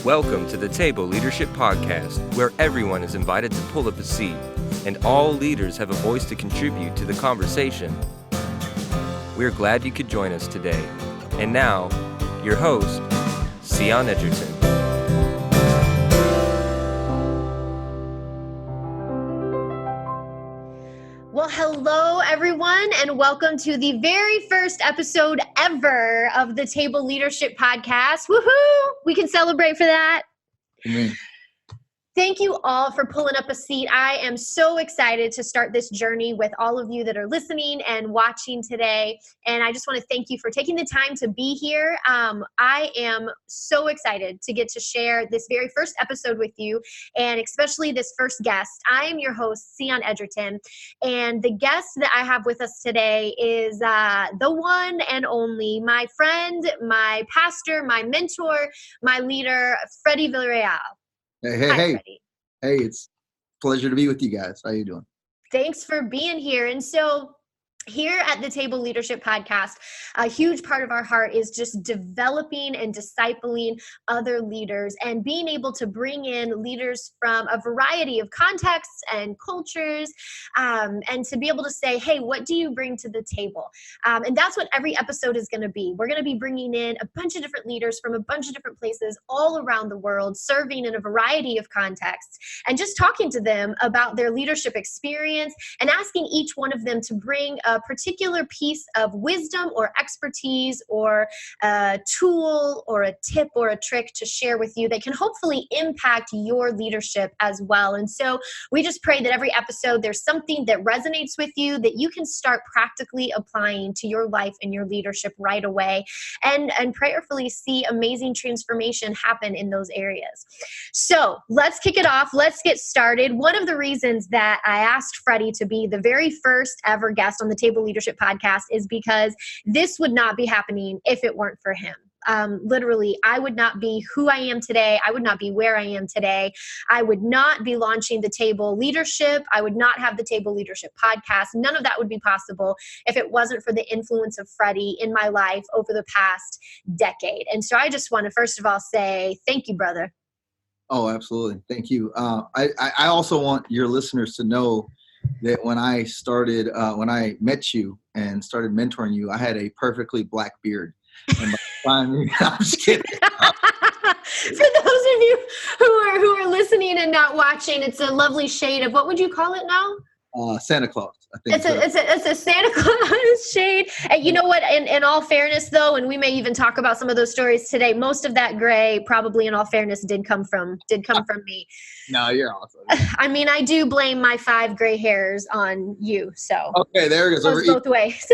Welcome to the Table Leadership Podcast, where everyone is invited to pull up a seat, and all leaders have a voice to contribute to the conversation. We're glad you could join us today. And now, your host, Cyon Edgerton. Well, hello, everyone, and welcome to the very first episode ever of the Table Leadership Podcast. Woohoo! We can celebrate for that. Amen. Thank you all for pulling up a seat. I am so excited to start this journey with all of you that are listening and watching today. And I just want to thank you for taking the time to be here. I am so excited to get to share this very first episode with you, and especially this first guest. I am your host, Cyon Edgerton, and the guest that I have with us today is the one and only, my friend, my pastor, my mentor, my leader, Freddy Villarreal. Hey, it's a pleasure to be with you guys. How you doing? Thanks for being here. And so here at the Table Leadership Podcast, a huge part of our heart is just developing and discipling other leaders and being able to bring in leaders from a variety of contexts and cultures, and to be able to say, hey, what do you bring to the table? And that's what every episode is going to be. We're going to be bringing in a bunch of different leaders from a bunch of different places all around the world, serving in a variety of contexts, and just talking to them about their leadership experience and asking each one of them to bring a particular piece of wisdom or expertise or a tool or a tip or a trick to share with you that can hopefully impact your leadership as well. And so we just pray that every episode there's something that resonates with you that you can start practically applying to your life and your leadership right away, and prayerfully see amazing transformation happen in those areas. So let's kick it off. Let's get started. One of the reasons that I asked Freddy to be the very first ever guest on the Table Leadership Podcast is because this would not be happening if it weren't for him. Literally, I would not be who I am today. I would not be where I am today. I would not be launching the Table Leadership. I would not have the Table Leadership Podcast. None of that would be possible if it wasn't for the influence of Freddy in my life over the past decade. And so I just want to first of all say thank you, brother. Oh, absolutely. Thank you. I also want your listeners to know that when I met you and started mentoring you, I had a perfectly black beard. And by the time, I'm just kidding. For those of you who are listening and not watching, it's a lovely shade of, what would you call it now? Santa Claus, I think. It's a Santa Claus shade. And you know what? In all fairness, though, and we may even talk about some of those stories today, most of that gray, probably in all fairness, did come from me. No, you're awesome. I mean, I do blame my 5 gray hairs on you. So okay, there it goes. Both ways.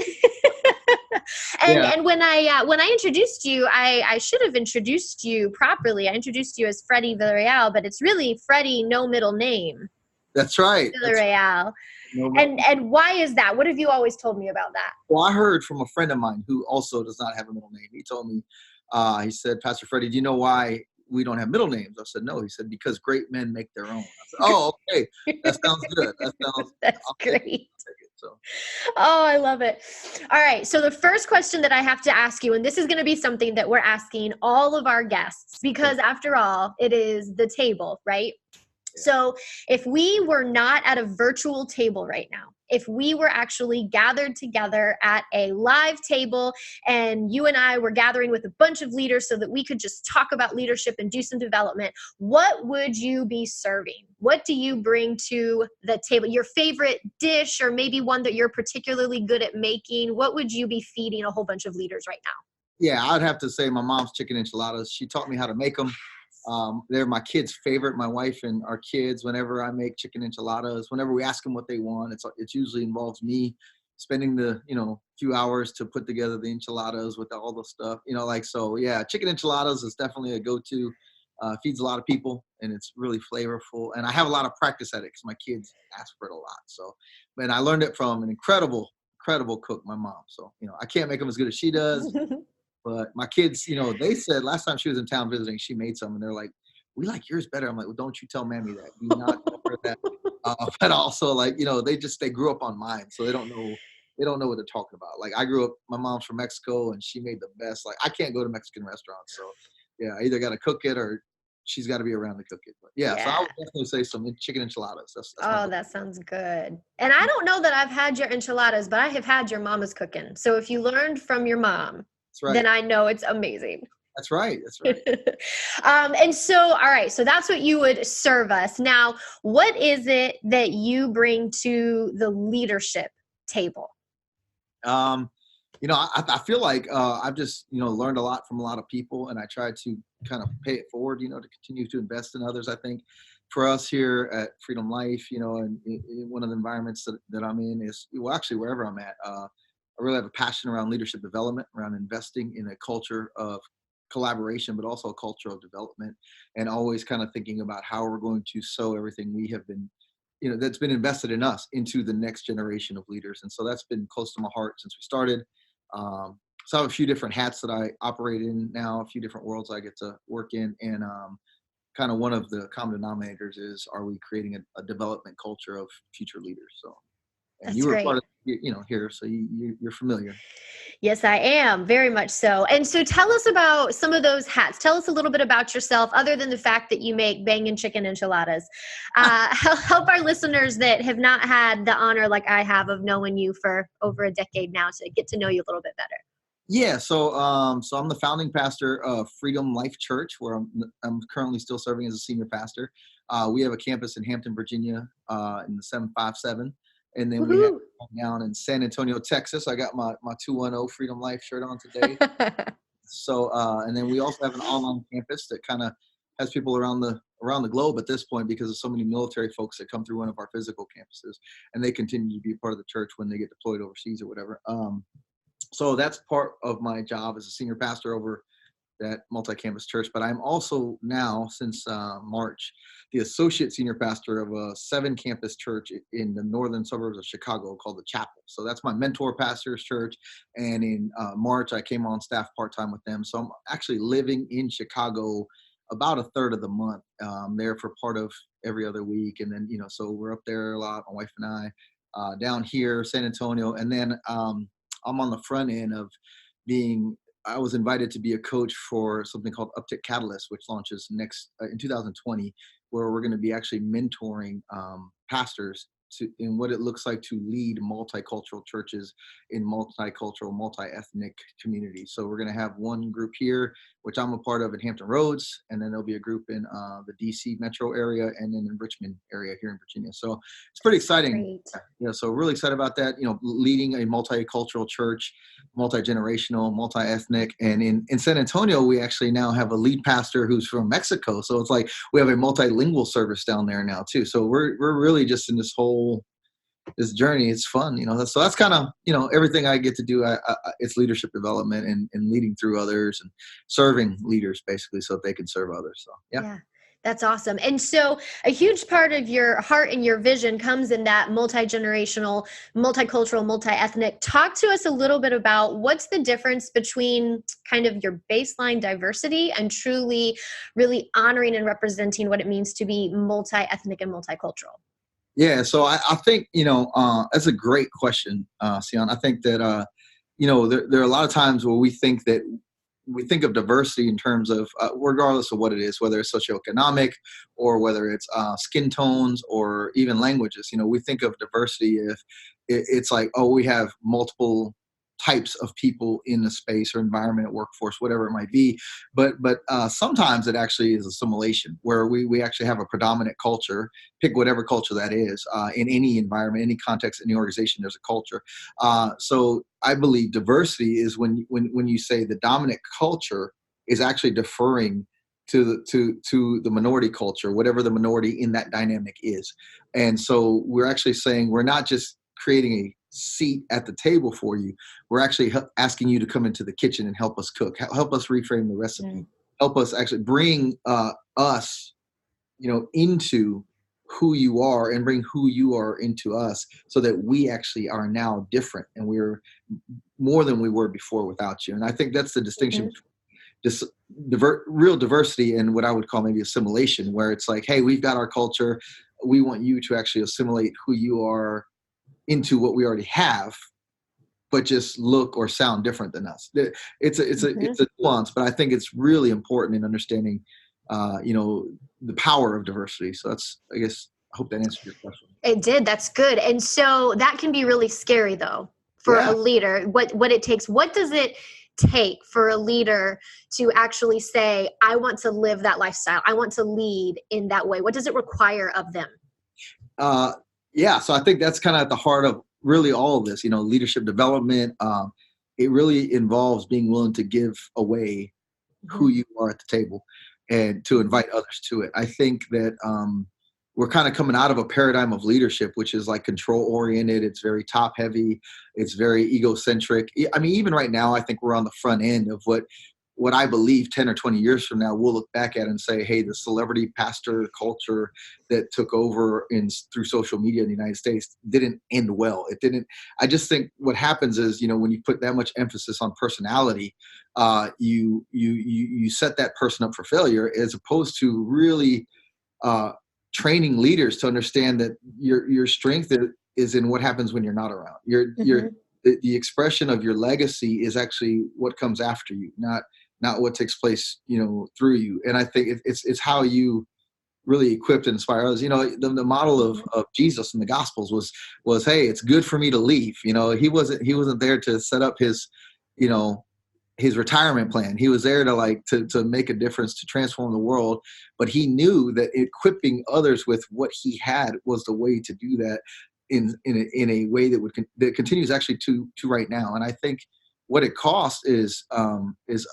And when I introduced you, I should have introduced you properly. I introduced you as Freddy Villarreal, but it's really Freddy, no middle name. That's right. Villarreal. And why is that? What have you always told me about that? Well, I heard from a friend of mine who also does not have a middle name. He told me, he said, Pastor Freddy, do you know why we don't have middle names? I said, no. He said, because great men make their own. I said, oh, okay. That sounds good. That's great. Oh, I love it. All right. So the first question that I have to ask you, and this is going to be something that we're asking all of our guests, because after all, it is the table, right? So if we were not at a virtual table right now, if we were actually gathered together at a live table and you and I were gathering with a bunch of leaders so that we could just talk about leadership and do some development, what would you be serving? What do you bring to the table? Your favorite dish, or maybe one that you're particularly good at making? What would you be feeding a whole bunch of leaders right now? Yeah, I'd have to say my mom's chicken enchiladas. She taught me how to make them. They're my kids' favorite, my wife and our kids. Whenever I make chicken enchiladas, whenever we ask them what they want, it usually involves me spending the few hours to put together the enchiladas with all the stuff. So yeah, chicken enchiladas is definitely a go-to. Feeds a lot of people, and it's really flavorful. And I have a lot of practice at it because my kids ask for it a lot. So, man, I learned it from an incredible cook, my mom. So I can't make them as good as she does. But my kids, they said last time she was in town visiting, she made some, and they're like, we like yours better. I'm like, well, don't you tell Mammy that. Do not tell her that. But also, they grew up on mine, so they don't know what they're talking about. Like, I grew up, my mom's from Mexico, and she made the best. Like, I can't go to Mexican restaurants, so yeah, I either got to cook it or she's got to be around to cook it. But yeah, so I Yeah. would definitely say some chicken enchiladas. That's my Oh, go. that sounds good. And I don't know that I've had your enchiladas, but I have had your mama's cooking. So if you learned from your mom, That's right. then I know it's amazing. That's right. That's right. And so, all right, so that's what you would serve us. Now, what is it that you bring to the leadership table? I feel like I've just, learned a lot from a lot of people, and I try to kind of pay it forward, to continue to invest in others. I think for us here at Freedom Life, and in one of the environments that I'm in is, well, actually wherever I'm at, I really have a passion around leadership development, around investing in a culture of collaboration, but also a culture of development, and always kind of thinking about how we're going to sow everything we have been, that's been invested in us into the next generation of leaders. And so that's been close to my heart since we started. So I have a few different hats that I operate in now, a few different worlds I get to work in. And kind of one of the common denominators is, are we creating a development culture of future leaders? So, and That's you were great. part of, here, so you're familiar. Yes, I am, very much so. And so tell us about some of those hats. Tell us a little bit about yourself, other than the fact that you make banging chicken enchiladas. Help our listeners that have not had the honor, like I have, of knowing you for over a decade now, to get to know you a little bit better. Yeah, so I'm the founding pastor of Freedom Life Church, where I'm currently still serving as a senior pastor. We have a campus in Hampton, Virginia, in the 757. And then we have Woohoo! down in San Antonio, Texas. I got my 210 Freedom Life shirt on today. So, and then we also have an online campus that kind of has people around the globe at this point, because of so many military folks that come through one of our physical campuses, and they continue to be part of the church when they get deployed overseas or whatever. So that's part of my job as a senior pastor over that multi-campus church. But I'm also now, since March, the associate senior pastor of a 7-campus church in the northern suburbs of Chicago called the Chapel. So that's my mentor pastor's church. And in March, I came on staff part-time with them. So I'm actually living in Chicago about a third of the month, there for part of every other week. And then, so we're up there a lot, my wife and I, down here, San Antonio. And then I'm on the front end of I was invited to be a coach for something called Uptick Catalyst, which launches next in 2020, where we're going to be actually mentoring pastors in what it looks like to lead multicultural churches in multicultural, multi-ethnic communities. So we're going to have one group here, which I'm a part of, in Hampton Roads, and then there'll be a group in the DC metro area, and then in Richmond area here in Virginia. So it's pretty exciting. Great. So really excited about that, leading a multicultural church, multi-generational, multi-ethnic. And in San Antonio, we actually now have a lead pastor who's from Mexico. So it's like we have a multilingual service down there now too. So we're really just in this journey. It's fun, so that's kind of, everything I get to do. It's leadership development and leading through others and serving leaders, basically, so that they can serve others. So yeah. That's awesome. And so a huge part of your heart and your vision comes in that multi-generational, multicultural, multi-ethnic. Talk to us a little bit about what's the difference between kind of your baseline diversity and truly really honoring and representing what it means to be multi-ethnic and multicultural. Yeah, so I think, that's a great question, Cyon. I think that, there are a lot of times where we think of diversity in terms of, regardless of what it is, whether it's socioeconomic or whether it's skin tones or even languages. We think of diversity if it's like, oh, we have multiple types of people in the space or environment, workforce, whatever it might be. But sometimes it actually is assimilation, where we actually have a predominant culture, pick whatever culture that is, in any environment, any context, any organization, there's a culture. So I believe diversity is when you say the dominant culture is actually deferring to the minority culture, whatever the minority in that dynamic is. And so we're actually saying, we're not just creating a seat at the table for you. We're actually asking you to come into the kitchen and help us cook, help us reframe the recipe, help us actually bring us, into who you are, and bring who you are into us, so that we actually are now different and we're more than we were before without you. And I think that's the distinction between real diversity and what I would call maybe assimilation, where it's like, hey, we've got our culture. We want you to actually assimilate who you are into what we already have, but just look or sound different than us. It's a nuance, but I think it's really important in understanding the power of diversity. So that's, I guess, I hope that answered your question. It did. That's good. And so that can be really scary though for a Yeah. leader. What it takes. What does it take for a leader to actually say, I want to live that lifestyle. I want to lead in that way. What does it require of them? So I think that's kind of at the heart of really all of this, leadership development. It really involves being willing to give away who you are at the table and to invite others to it. I think that we're kind of coming out of a paradigm of leadership, which is like control oriented. It's very top heavy. It's very egocentric. I mean, even right now, I think we're on the front end of what I believe 10 or 20 years from now, we'll look back at and say, hey, the celebrity pastor culture that took over through social media in the United States didn't end well. It didn't. I just think what happens is, when you put that much emphasis on personality, you set that person up for failure, as opposed to really training leaders to understand that your strength is in what happens when you're not around. The expression of your legacy is actually what comes after you, not what takes place, through you. And I think it's how you really equip and inspire others. The model of Jesus in the Gospels was, hey, it's good for me to leave. He wasn't there to set up his retirement plan. He was there to make a difference, to transform the world. But he knew that equipping others with what he had was the way to do that in a way that continues actually to right now. And I think what it costs is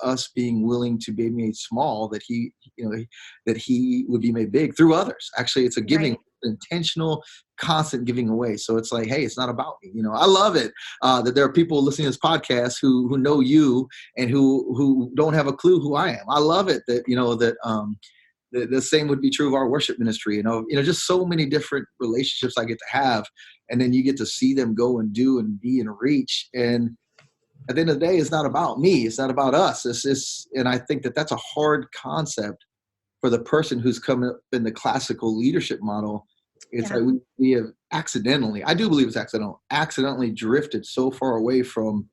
us being willing to be made small, that he would be made big through others. Actually, it's a giving, right. Intentional, constant giving away. So it's like, hey, it's not about me. I love it that there are people listening to this podcast who know you and who don't have a clue who I am. I love it that the same would be true of our worship ministry. Just so many different relationships I get to have, and then you get to see them go and do and be and reach. And at the end of the day, it's not about me. It's not about us. And I think that that's a hard concept for the person who's come up in the classical leadership model. It's like we have accidentally, I do believe it's accidentally drifted so far away from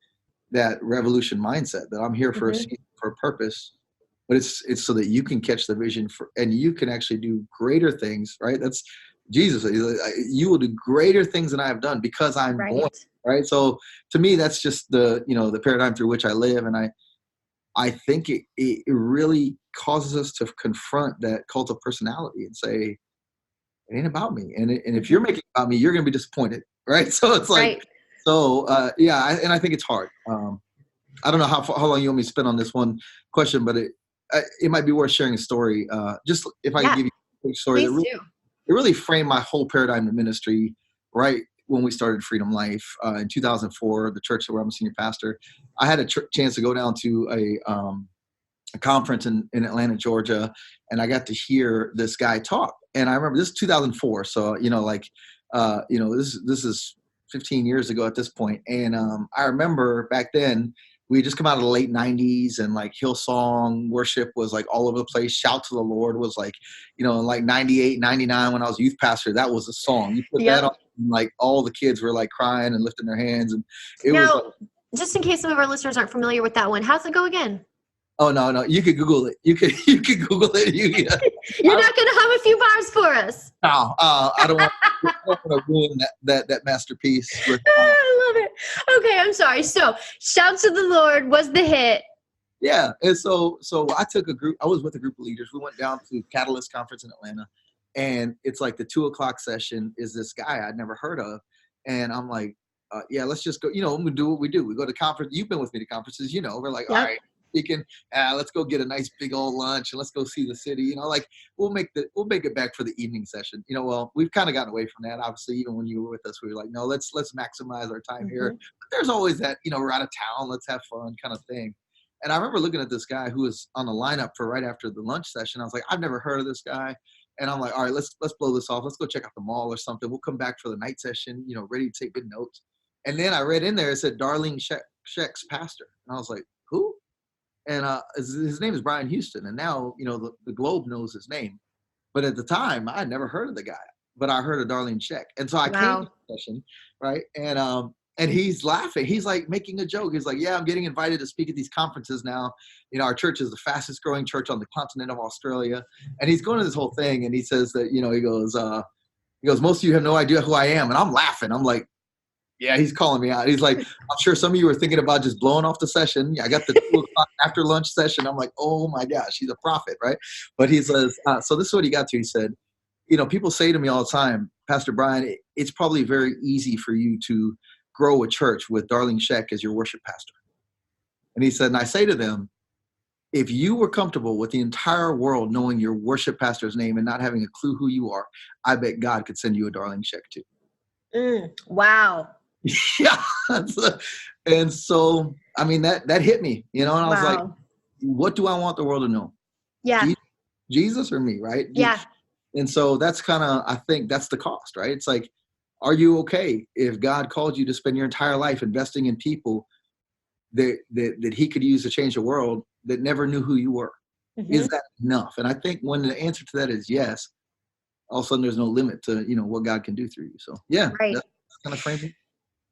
that revolution mindset that I'm here for a purpose, but it's so that you can catch the vision and you can actually do greater things, right? That's Jesus. You will do greater things than I have done because I'm born. Right. So to me, that's just the paradigm through which I live. And I think it really causes us to confront that cult of personality and say, it ain't about me. And if you're making it about me, you're going to be disappointed. Right. So it's like, and I think it's hard. I don't know how long you want me to spend on this one question, but it might be worth sharing a story. Just if I can give you a quick story. It really framed my whole paradigm of ministry, right? When we started Freedom Life in 2004, the church where I'm a senior pastor, I had a chance to go down to a conference in Atlanta, Georgia, and I got to hear this guy talk. And I remember this is 2004, so this is 15 years ago at this point. And I remember back then we had just come out of the late 90s, and like Hillsong worship was like all over the place. Shout to the Lord was like, in like 98, 99 when I was youth pastor, that was a song. You put that on, and like all the kids were like crying and lifting their hands. And it was like, just in case some of our listeners aren't familiar with that one, how's it go again? Oh, no. You could Google it. You could Google it. You're not going to hum a few bars for us. No, I don't want to ruin that masterpiece. I love it. Okay, I'm sorry. So, Shout to the Lord was the hit. Yeah, and so I was with a group of leaders. We went down to Catalyst Conference in Atlanta, and it's like the 2:00 session is this guy I'd never heard of, and I'm like, let's just go. We do what we do. We go to conference. You've been with me to conferences. We're like, all right. Speaking, let's go get a nice big old lunch and let's go see the city. We'll make it back for the evening session. Well, we've kind of gotten away from that. Obviously, even when you were with us, we were like, no, let's maximize our time here. But there's always that, we're out of town, let's have fun kind of thing. And I remember looking at this guy who was on the lineup for right after the lunch session. I was like, I've never heard of this guy. And I'm like, all right, let's blow this off. Let's go check out the mall or something. We'll come back for the night session, ready to take good notes. And then I read in there, it said Darlene Scheck's pastor. And I was like, who? And his name is Brian Houston, and now the globe knows his name. But at the time, I had never heard of the guy, but I heard of Darlene Scheck, and so I came to the session, right? And And he's laughing. He's like making a joke. He's like, yeah, I'm getting invited to speak at these conferences now. Our church is the fastest growing church on the continent of Australia. And he's going to this whole thing. And he says that, he goes, most of you have no idea who I am. And I'm laughing. I'm like, yeah, he's calling me out. He's like, I'm sure some of you were thinking about just blowing off the session. I got the 2:00 after lunch session. I'm like, oh my gosh, he's a prophet, right? But he says, so this is what he got to. He said, people say to me all the time, Pastor Brian, it's probably very easy for you to grow a church with Darlene Scheck as your worship pastor. And he said, and I say to them, if you were comfortable with the entire world knowing your worship pastor's name and not having a clue who you are, I bet God could send you a Darlene Scheck too. Wow. Yeah. And so, I mean, that hit me, and I was like, what do I want the world to know? Yeah. Jesus or me, right? Yeah. And so that's kind of, I think that's the cost, right? It's like, are you okay if God called you to spend your entire life investing in people that he could use to change the world that never knew who you were? Mm-hmm. Is that enough? And I think when the answer to that is yes, all of a sudden there's no limit to, what God can do through you. So yeah, right. That's kind of framing.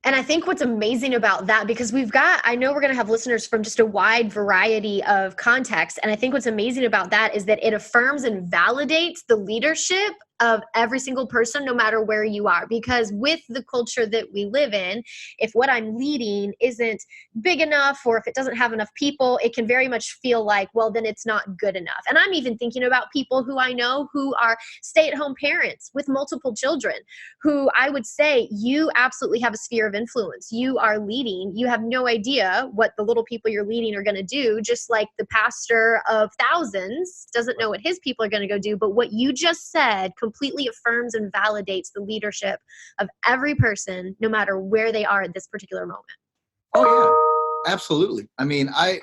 And I think what's amazing about that, because I know we're going to have listeners from just a wide variety of contexts. And I think what's amazing about that is that it affirms and validates the leadership of every single person, no matter where you are. Because with the culture that we live in, if what I'm leading isn't big enough, or if it doesn't have enough people, it can very much feel like, well, then it's not good enough. And I'm even thinking about people who I know who are stay-at-home parents with multiple children, who I would say, you absolutely have a sphere of influence. You are leading. You have no idea what the little people you're leading are going to do, just like the pastor of thousands doesn't know what his people are going to go do. But what you just said completely affirms and validates the leadership of every person, no matter where they are at this particular moment. Oh yeah, absolutely. I mean, I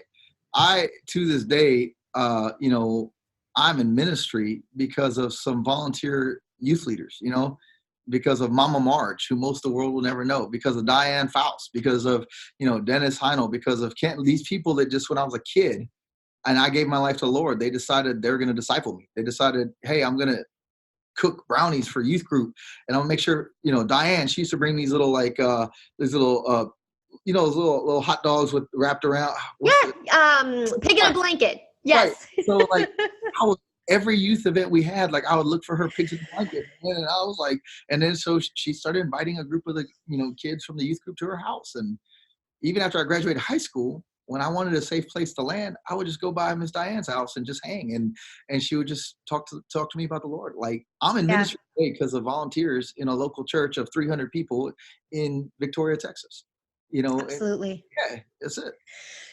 to this day, I'm in ministry because of some volunteer youth leaders, because of Mama Marge, who most of the world will never know, because of Diane Faust, because of, Dennis Heinel, because of Kent, these people that just, when I was a kid and I gave my life to the Lord, they decided they're going to disciple me. They decided, hey, I'm going to cook brownies for youth group. And I'll make sure, Diane, she used to bring these little, those little hot dogs with wrapped around. Pig in a blanket. Yes. Right. So every youth event we had, I would look for her pigs in a blanket. And I was like, and then so she started inviting a group of the, kids from the youth group to her house. And even after I graduated high school, when I wanted a safe place to land, I would just go by Miss Diane's house and just hang. And she would just talk to me about the Lord. Like, I'm in ministry today because of volunteers in a local church of 300 people in Victoria, Texas. Absolutely. Yeah, that's it.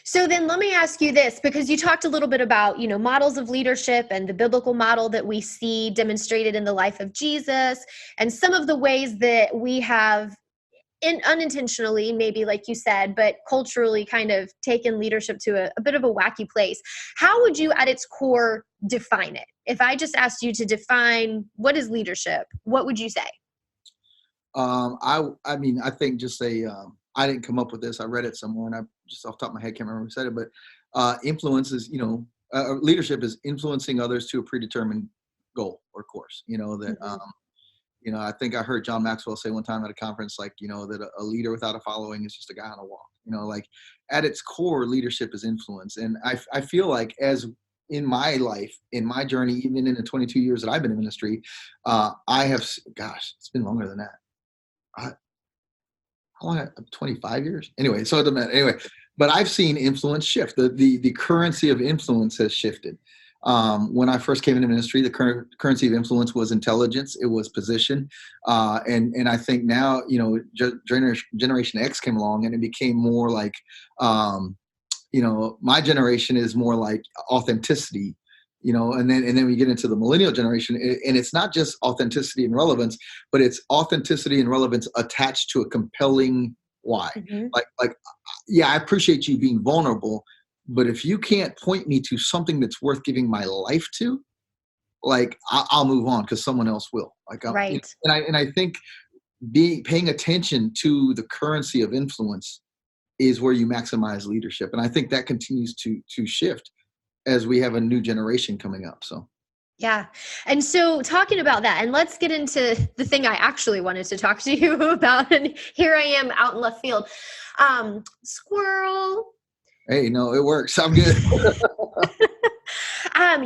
So then let me ask you this, because you talked a little bit about, models of leadership and the biblical model that we see demonstrated in the life of Jesus, and some of the ways that we have unintentionally, maybe like you said, but culturally kind of taken leadership to a bit of a wacky place. How would you at its core define it? If I just asked you to define what is leadership, what would you say? I think just I didn't come up with this. I read it somewhere, and I just off the top of my head can't remember who said it. But influence is, leadership is influencing others to a predetermined goal or course. I think I heard John Maxwell say one time at a conference, that a leader without a following is just a guy on a wall. At its core, leadership is influence, and I feel like as in my life, in my journey, even in the 22 years that I've been in ministry, I have, it's been longer than that. How long? 25 years? Anyway, so it doesn't matter. Anyway, but I've seen influence shift. The currency of influence has shifted. When I first came into ministry, the currency of influence was intelligence. It was position. And I think now, Generation X came along and it became more like, my generation is more like authenticity. And then we get into the millennial generation, and it's not just authenticity and relevance, but it's authenticity and relevance attached to a compelling why. Mm-hmm. I appreciate you being vulnerable, but if you can't point me to something that's worth giving my life to, I'll move on because someone else will. Right. And I think paying attention to the currency of influence is where you maximize leadership, and I think that continues to shift as we have a new generation coming up. So, Yeah. And so talking about that, and let's get into the thing I actually wanted to talk to you about. And here I am out in left field. Squirrel. Hey, no, it works. I'm good.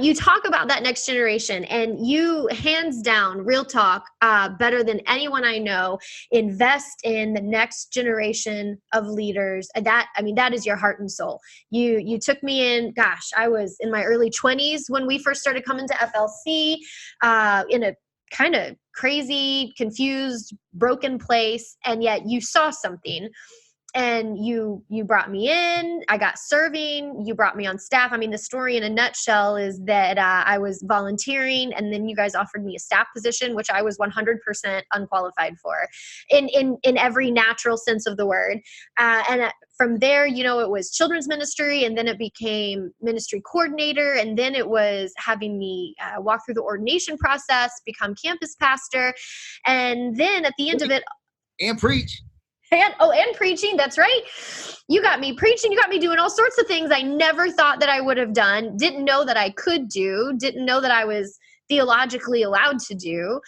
You talk about that next generation, and you, hands down, real talk, better than anyone I know, invest in the next generation of leaders. And that, I mean, that is your heart and soul. You took me in. Gosh, I was in my early 20s when we first started coming to FLC, in a kind of crazy, confused, broken place, and yet you saw something, and you brought me in. I got serving. You brought me on staff. I mean, the story in a nutshell is that I was volunteering, and then you guys offered me a staff position, which I was 100% unqualified for, in every natural sense of the word. And from there, it was children's ministry, and then it became ministry coordinator, and then it was having me walk through the ordination process, become campus pastor, and then at the end of it, And preach. and preaching. That's right. You got me preaching. You got me doing all sorts of things I never thought that I would have done. Didn't know that I could do. Didn't know that I was theologically allowed to do.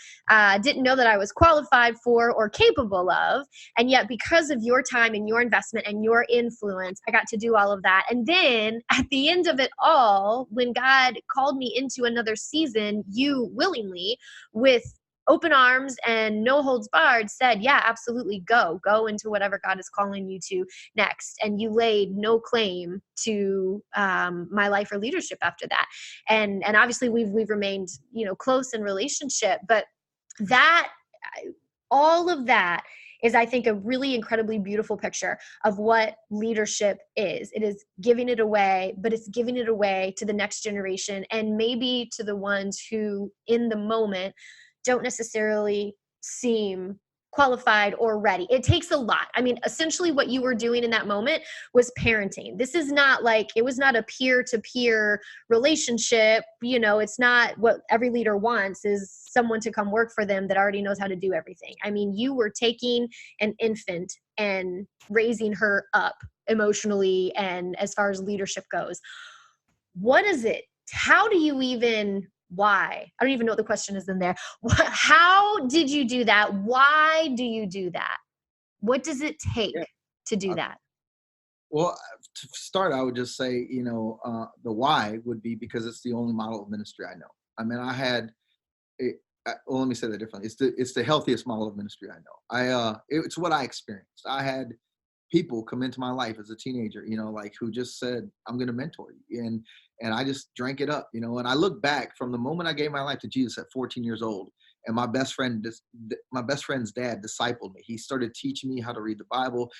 Didn't know that I was qualified for or capable of. And yet, because of your time and your investment and your influence, I got to do all of that. And then at the end of it all, when God called me into another season, you willingly, with open arms and no holds barred, said, yeah, absolutely, go into whatever God is calling you to next. And you laid no claim to my life or leadership after that. And obviously we've remained, close in relationship, but that, all of that is, I think, a really incredibly beautiful picture of what leadership is. It is giving it away, but it's giving it away to the next generation, and maybe to the ones who in the moment don't necessarily seem qualified or ready. It takes a lot. I mean, essentially what you were doing in that moment was parenting. This is not like, it was not a peer-to-peer relationship. It's not what every leader wants, is someone to come work for them that already knows how to do everything. I mean, you were taking an infant and raising her up emotionally and as far as leadership goes. What is it? How do you even, why? I don't even know what the question is in there. How did you do that? Why do you do that? What does it take to do that? Well, to start, I would just say, the why would be because it's the only model of ministry I know. I mean, I had, well, let me say that differently. It's the healthiest model of ministry I know. It's what I experienced. I had people come into my life as a teenager, who just said, I'm going to mentor you. And I just drank it up, and I look back from the moment I gave my life to Jesus at 14 years old, and my best friend's dad discipled me. He started teaching me how to read the Bible.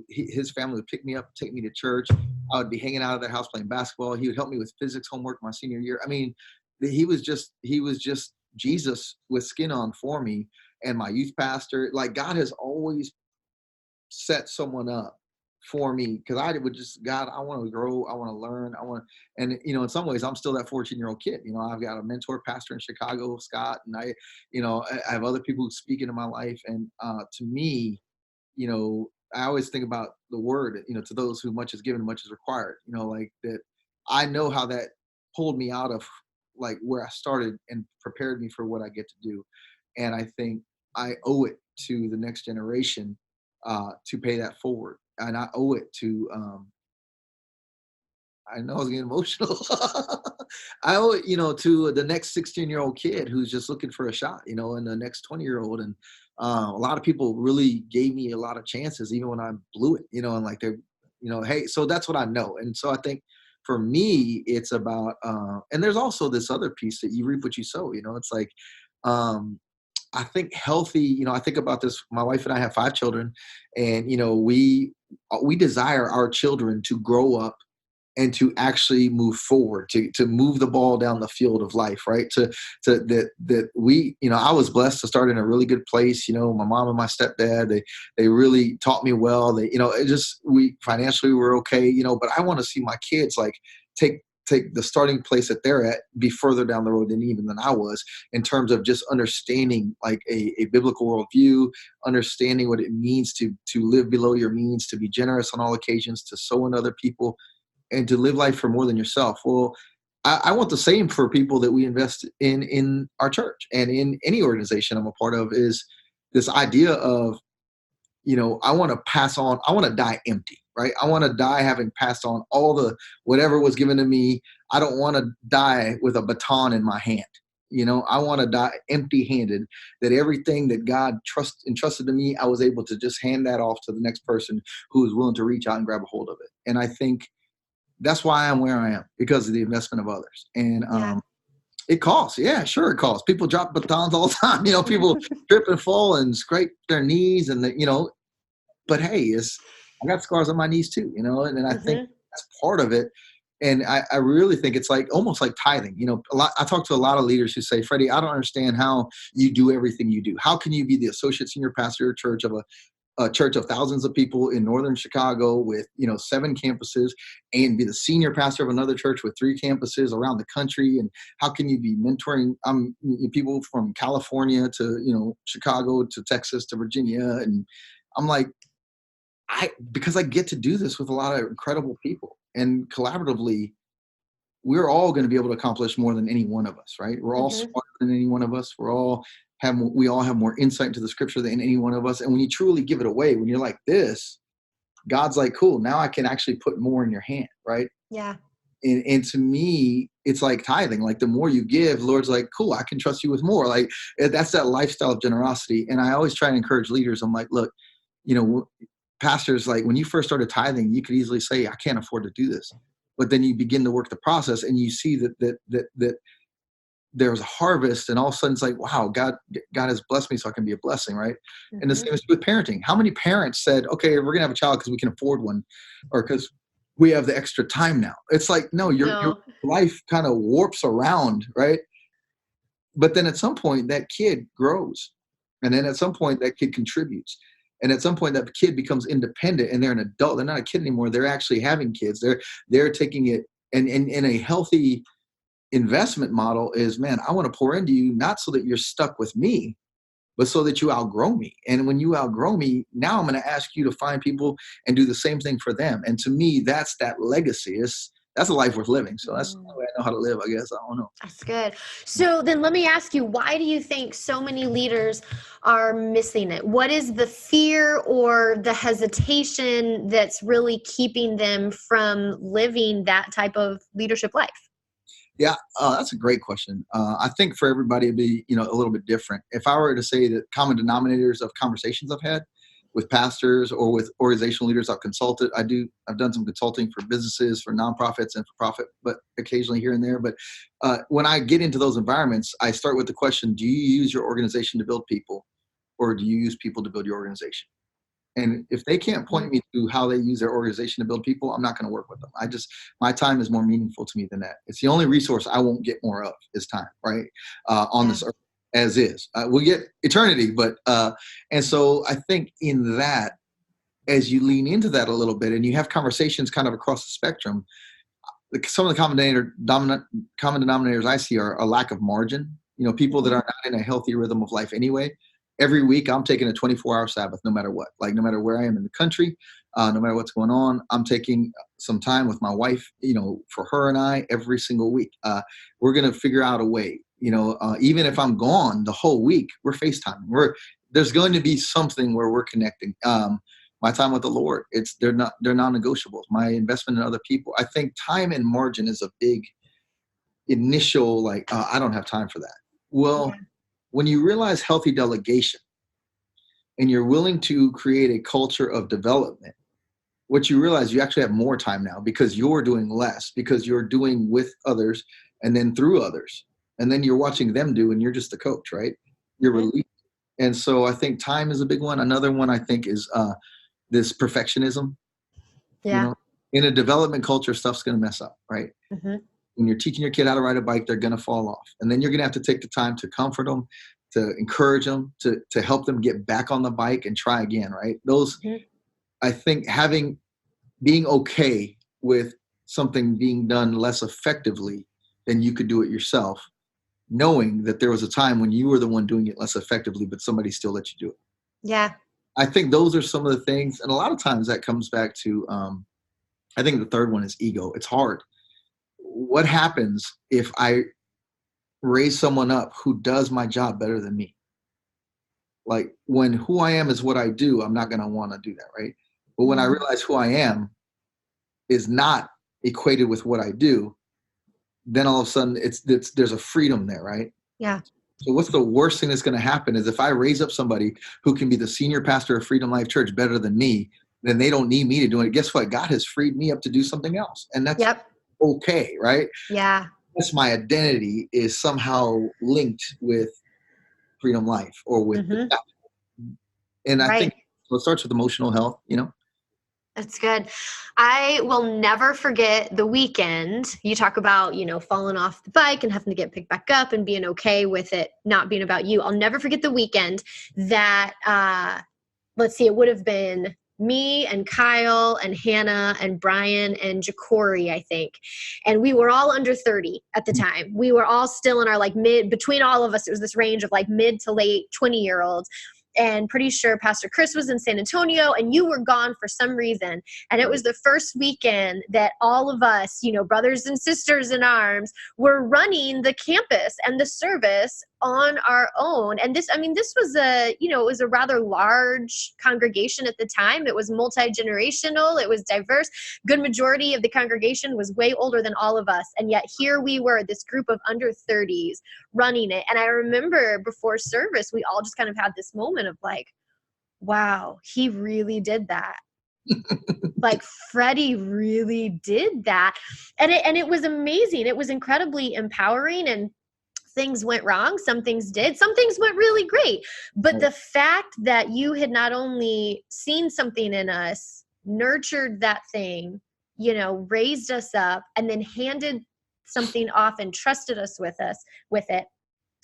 His family would pick me up, take me to church. I would be hanging out at their house playing basketball. He would help me with physics homework my senior year. I mean, he was just Jesus with skin on for me. And my youth pastor, like, God has always set someone up for me, because I would just, God, I want to grow, I want to learn, and in some ways I'm still that 14-year-old kid. I've got a mentor pastor in Chicago, Scott, and I have other people who speak into my life, and to me, I always think about the word, to those who much is given, much is required, like that. I know how that pulled me out of like where I started and prepared me for what I get to do, and I think I owe it to the next generation to pay that forward. And I owe it to, I know I was getting emotional. I owe it, to the next 16-year-old kid who's just looking for a shot, and the next 20-year-old. And a lot of people really gave me a lot of chances, even when I blew it, and like they're, hey, so that's what I know. And so I think for me, it's about, and there's also this other piece that you reap what you sow, it's like, I think healthy, I think about this. My wife and I have 5 children, and, we desire our children to grow up and to actually move forward, to move the ball down the field of life, right? That we, I was blessed to start in a really good place. My mom and my stepdad, they really taught me well. They, we financially were okay, but I want to see my kids like take the starting place that they're at be further down the road than I was, in terms of just understanding like a biblical worldview, understanding what it means to live below your means, to be generous on all occasions, to sow in other people, and to live life for more than yourself. Well, I want the same for people that we invest in our church and in any organization I'm a part of, is this idea of, I want to pass on, I want to die empty, right? I want to die having passed on all the whatever was given to me. I don't want to die with a baton in my hand. I want to die empty handed, that everything that God entrusted to me, I was able to just hand that off to the next person who is willing to reach out and grab a hold of it. And I think that's why I'm where I am, because of the investment of others. And it costs. Yeah, sure, it costs. People drop batons all the time. People trip and fall and scrape their knees, and but hey, I got scars on my knees too. And I think that's part of it. And I really think it's like almost like tithing. I talk to a lot of leaders who say, Freddie, I don't understand how you do everything you do. How can you be the associate senior pastor of church of a church of thousands of people in northern Chicago with 7 campuses, and be the senior pastor of another church with 3 campuses around the country? And how can you be mentoring people from California to Chicago to Texas to Virginia? And I'm like, because I get to do this with a lot of incredible people, and collaboratively, we're all going to be able to accomplish more than any one of us, right? We're all smarter than any one of us. We all have more insight into the scripture than any one of us. And when you truly give it away, when you're like this, God's like, cool, now I can actually put more in your hand, right? Yeah. And to me, it's like tithing. Like the more you give, the Lord's like, cool, I can trust you with more. Like that's that lifestyle of generosity. And I always try to encourage leaders. I'm like, look, pastors, like when you first started tithing, you could easily say, I can't afford to do this. But then you begin to work the process, and you see that there's a harvest, and all of a sudden it's like, wow, God has blessed me so I can be a blessing, right? And the same is with parenting. How many parents said, okay, we're going to have a child because we can afford one, or because we have the extra time now? It's like, no, your life kind of warps around, right? But then at some point that kid grows, and then at some point that kid contributes. And at some point that kid becomes independent, and they're an adult. They're not a kid anymore. They're actually having kids. They're taking it, and in a healthy investment model is, man, I want to pour into you, not so that you're stuck with me, but so that you outgrow me. And when you outgrow me, now I'm going to ask you to find people and do the same thing for them. And to me, that's that legacy. That's a life worth living. So that's the way I know how to live, I guess. I don't know. That's good. So then let me ask you, why do you think so many leaders are missing it? What is the fear or the hesitation that's really keeping them from living that type of leadership life? Yeah, that's a great question. I think for everybody it'd be, a little bit different. If I were to say that common denominators of conversations I've had with pastors or with organizational leaders I've consulted, I've done some consulting for businesses, for nonprofits, and for profit, but occasionally here and there. But when I get into those environments, I start with the question, do you use your organization to build people, or do you use people to build your organization? And if they can't point me to how they use their organization to build people, I'm not going to work with them. My time is more meaningful to me than that. It's the only resource I won't get more of is time, right? On this earth, as is. We'll get eternity, but, and so I think in that, as you lean into that a little bit and you have conversations kind of across the spectrum, some of the common denominators I see are a lack of margin. People that are not in a healthy rhythm of life anyway. Every week I'm taking a 24-hour Sabbath, no matter what. Like no matter where I am in the country, no matter what's going on, I'm taking some time with my wife, for her and I every single week. We're going to figure out a way, even if I'm gone the whole week, we're FaceTiming. There's going to be something where we're connecting. My time with the Lord, they're non-negotiables. My investment in other people. I think time and margin is a big initial, I don't have time for that. Well, when you realize healthy delegation and you're willing to create a culture of development, what you realize, you actually have more time now because you're doing less, because you're doing with others and then through others. And then you're watching them do, and you're just the coach, right? You're relieved. And so I think time is a big one. Another one I think is this perfectionism. Yeah. In a development culture, stuff's going to mess up, right? When you're teaching your kid how to ride a bike, they're going to fall off. And then you're going to have to take the time to comfort them, to encourage them, to help them get back on the bike and try again, right? I think being okay with something being done less effectively than you could do it yourself, knowing that there was a time when you were the one doing it less effectively, but somebody still let you do it. Yeah. I think those are some of the things. And a lot of times that comes back to, I think the third one is ego. It's hard. what happens if I raise someone up who does my job better than me? Like, when who I am is what I do, I'm not going to want to do that, right? But when I realize who I am is not equated with what I do, then all of a sudden there's a freedom there, right? Yeah. So what's the worst thing that's going to happen is if I raise up somebody who can be the senior pastor of Freedom Life Church better than me, then they don't need me to do it. Guess what? God has freed me up to do something else. And that's okay, right? Yeah. That's my identity is somehow linked with Freedom Life or with the gospel. And I think so it starts with emotional health, That's good. I will never forget the weekend. You talk about, falling off the bike and having to get picked back up and being okay with it not being about you. I'll never forget the weekend that, let's see, it would have been me and Kyle and Hannah and Brian and Ja'Cory, I think. And we were all under 30 at the time. We were all still in our between all of us, it was this range of mid to late 20-year-olds. And pretty sure Pastor Chris was in San Antonio and you were gone for some reason. And it was the first weekend that all of us, brothers and sisters in arms, were running the campus and the service on our own. And this was it was a rather large congregation at the time. It was multi-generational. It was diverse. Good majority of the congregation was way older than all of us. And yet here we were, this group of under 30s running it. And I remember before service, we all just kind of had this moment of wow, he really did that. Freddy really did that. And it was amazing. It was incredibly empowering, and things went wrong. Some things did. Some things went really great. But the fact that you had not only seen something in us, nurtured that thing, raised us up, and then handed something off and trusted us with it.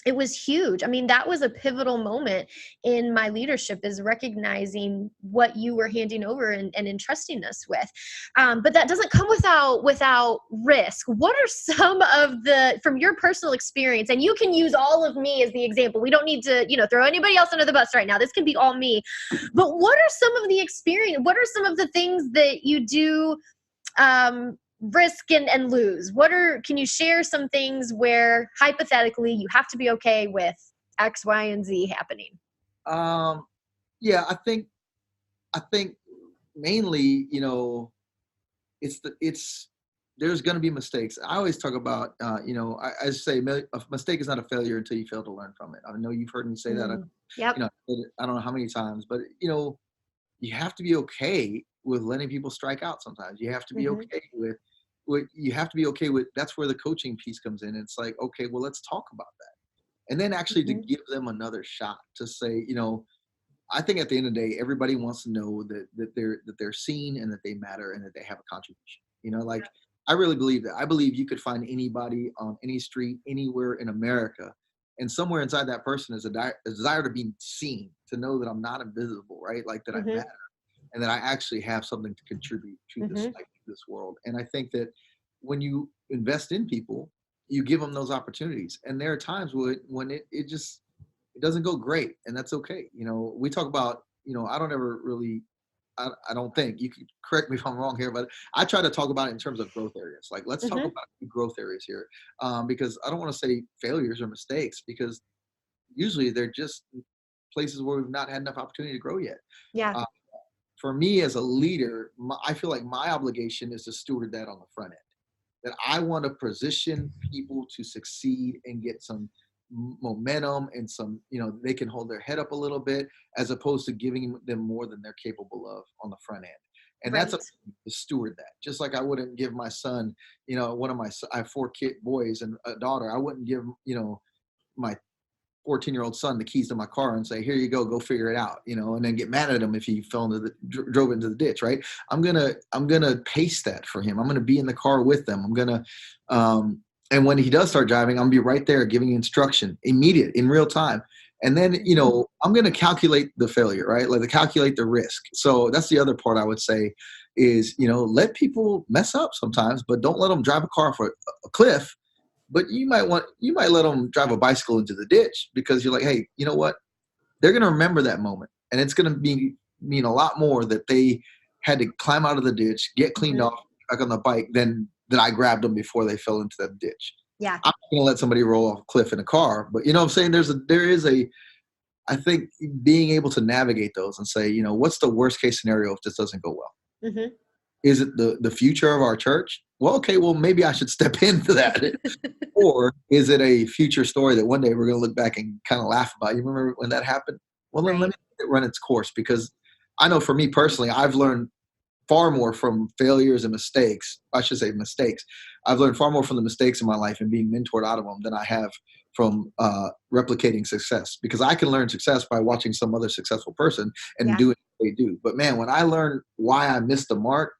It was huge. That was a pivotal moment in my leadership, is recognizing what you were handing over and entrusting us with. But that doesn't come without risk. What are some of from your personal experience, and you can use all of me as the example. We don't need to, throw anybody else under the bus right now. This can be all me. But what are some of the experience? What are some of the things that you do, risk and lose? Can you share some things where hypothetically you have to be okay with X, Y, and Z happening? Yeah, I think mainly, there's going to be mistakes. I always talk about, I say a mistake is not a failure until you fail to learn from it. I know you've heard me say that. Yep. I don't know how many times, but you have to be okay with letting people strike out sometimes. You have to be okay with that's where the coaching piece comes in. It's like, okay, well, let's talk about that. And then actually to give them another shot to say, I think at the end of the day, everybody wants to know that they're seen and that they matter and that they have a contribution. I really believe that. I believe you could find anybody on any street, anywhere in America, and somewhere inside that person is a desire to be seen, to know that I'm not invisible, right? That I matter. And that I actually have something to contribute to this world. And I think that when you invest in people, you give them those opportunities. And there are times when it doesn't go great, and that's okay. We talk about, I don't ever really, I don't think, you can correct me if I'm wrong here, but I try to talk about it in terms of growth areas. Let's talk about growth areas here, because I don't want to say failures or mistakes, because usually they're just places where we've not had enough opportunity to grow yet. Yeah. For me as a leader, I feel like my obligation is to steward that on the front end. That I want to position people to succeed and get some momentum and some, they can hold their head up a little bit, as opposed to giving them more than they're capable of on the front end. And that's up to me to steward that. Just like I wouldn't give my son, I have 4 boys and a daughter. I wouldn't give, my 14-year-old son the keys to my car and say, here you go figure it out, and then get mad at him if he drove into the ditch, right? I'm gonna pace that for him. I'm gonna be in the car with them. I'm gonna, and when he does start driving, I'm gonna be right there giving instruction, immediate, in real time. And then, I'm gonna calculate the failure, right? Calculate the risk. So that's the other part I would say is, let people mess up sometimes, but don't let them drive a car for a cliff. But you might let them drive a bicycle into the ditch, because you're like, hey, you know what? They're going to remember that moment. And it's going to mean a lot more that they had to climb out of the ditch, get cleaned off back on the bike, than that I grabbed them before they fell into that ditch. Yeah. I'm not going to let somebody roll off a cliff in a car, but you know what I'm saying? I think being able to navigate those and say, you know, what's the worst case scenario if this doesn't go well? Mm-hmm. Is it the future of our church? Well, okay, well, maybe I should step into that. Or is it a future story that one day we're going to look back and kind of laugh about? You remember when that happened? Well, then let me let it run its course, because I know for me personally, I've learned far more from failures and mistakes. I should say mistakes. I've learned far more from the mistakes in my life and being mentored out of them than I have from replicating success, because I can learn success by watching some other successful person and doing what they do. But man, when I learned why I missed the mark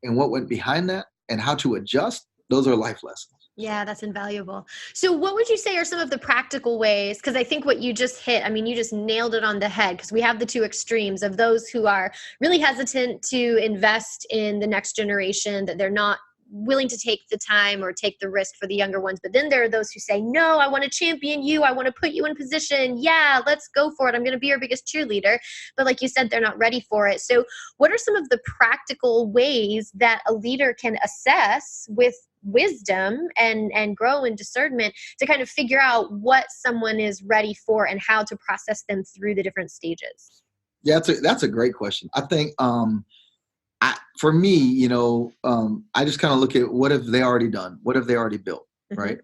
and what went behind that and how to adjust, those are life lessons. Yeah, that's invaluable. So what would you say are some of the practical ways? Because I think what you just hit, I mean, you just nailed it on the head, because we have the two extremes of those who are really hesitant to invest in the next generation, that they're not willing to take the time or take the risk for the younger ones. But then there are those who say, no, I want to champion you. I want to put you in position. Yeah, let's go for it. I'm going to be your biggest cheerleader. But like you said, they're not ready for it. So what are some of the practical ways that a leader can assess with wisdom and grow in discernment to kind of figure out what someone is ready for and how to process them through the different stages? Yeah, that's a great question. I think for me, you know, I just kind of look at what have they already done? What have they already built? Mm-hmm. Right.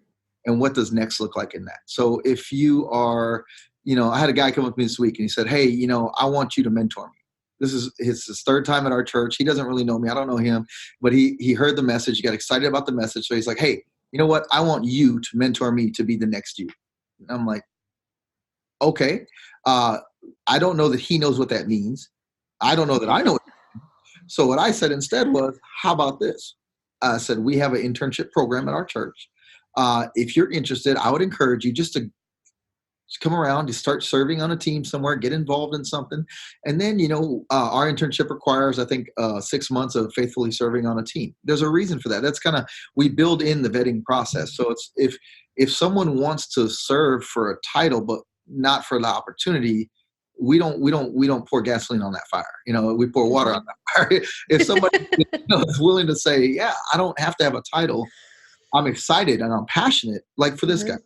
And what does next look like in that? So if you are, you know, I had a guy come up to me this week and he said, hey, you know, I want you to mentor me. This is his third time at our church. He doesn't really know me. I don't know him, but he heard the message. He got excited about the message. So he's like, hey, you know what? I want you to mentor me to be the next you. And I'm like, okay. I don't know that he knows what that means. I don't know that I know it. So what I said instead was, how about this? I said, we have an internship program at our church. If you're interested, I would encourage you just to come around, to start serving on a team somewhere, get involved in something. And then, you know, our internship requires, I think, 6 months of faithfully serving on a team. There's a reason for that. That's kind of, we build in the vetting process. So it's, if someone wants to serve for a title, but not for the opportunity, we don't pour gasoline on that fire. You know, we pour water on that fire. If somebody is willing to say, yeah, I don't have to have a title, I'm excited and I'm passionate. Like for this guy,